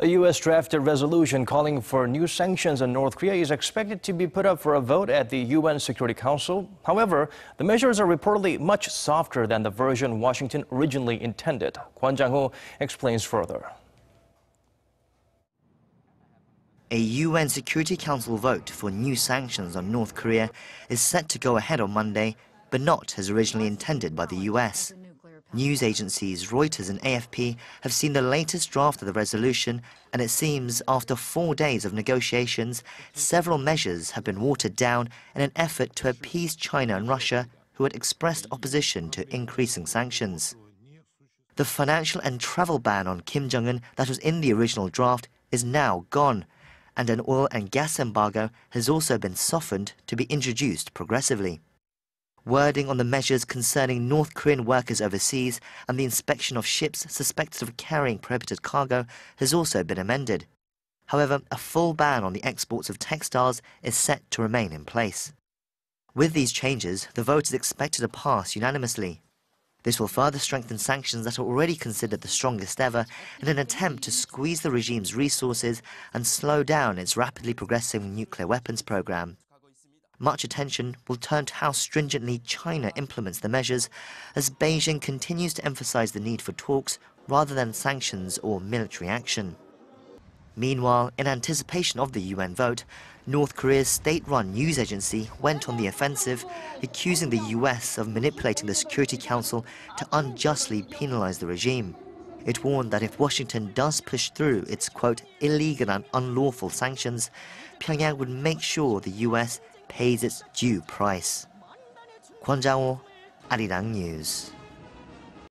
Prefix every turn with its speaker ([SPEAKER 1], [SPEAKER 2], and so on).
[SPEAKER 1] A U.S. drafted resolution calling for new sanctions on North Korea is expected to be put up for a vote at the UN Security Council. However, the measures are reportedly much softer than the version Washington originally intended. Kwon Jang-ho explains further.
[SPEAKER 2] A UN Security Council vote for new sanctions on North Korea is set to go ahead on Monday, but not as originally intended by the US. News agencies Reuters and AFP have seen the latest draft of the resolution, and it seems after 4 days of negotiations, several measures have been watered down in an effort to appease China and Russia, who had expressed opposition to increasing sanctions. The financial and travel ban on Kim Jong-un that was in the original draft is now gone, and an oil and gas embargo has also been softened to be introduced progressively. Wording on the measures concerning North Korean workers overseas and the inspection of ships suspected of carrying prohibited cargo has also been amended. However, a full ban on the exports of textiles is set to remain in place. With these changes, the vote is expected to pass unanimously. This will further strengthen sanctions that are already considered the strongest ever in an attempt to squeeze the regime's resources and slow down its rapidly progressing nuclear weapons program. Much attention will turn to how stringently China implements the measures, as Beijing continues to emphasize the need for talks rather than sanctions or military action. Meanwhile, in anticipation of the UN vote, North Korea's state-run news agency went on the offensive, accusing the US of manipulating the Security Council to unjustly penalize the regime. It warned that if Washington does push through its, quote, illegal and unlawful sanctions, Pyongyang would make sure the US pays its due price. Kwon Jang-ho, Arirang News.